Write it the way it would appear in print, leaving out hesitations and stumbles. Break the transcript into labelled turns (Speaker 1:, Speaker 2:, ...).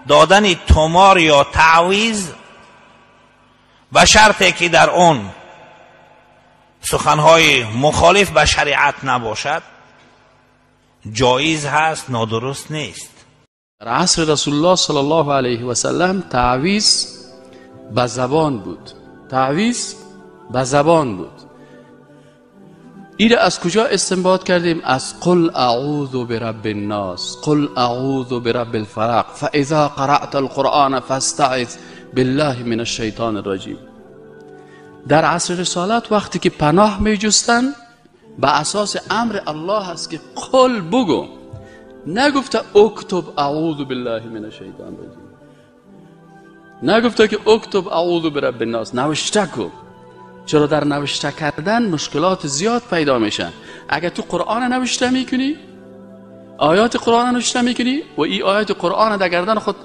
Speaker 1: دادن تومار یا تعویض به شرطی که در اون سخنهای مخالف به شریعت نباشد جایز هست، نادرست نیست.
Speaker 2: در عصر رسول الله صلی الله علیه و سلم تعویض به زبان بود. تعویض به زبان بود. این از کجا استنباط کردیم؟ از قل اعوذ برب الناس، قل اعوذ برب الفلق، فاذا قرأت القرآن فاستعذ بالله من الشیطان الرجیم. در عصر رسالت وقتی که پناه می جستن به اساس امر الله است که قل بگو، نگفته اکتب اعوذ بالله من الشیطان الرجیم، نگفته که اکتب اعوذ برب الناس، نوشته کو. چرا در نوشته کردن مشکلات زیاد پیدا میشن. اگر تو قرآن نوشته میکنی، آیات قرآن نوشته میکنی و این آیات قرآن در گردن خود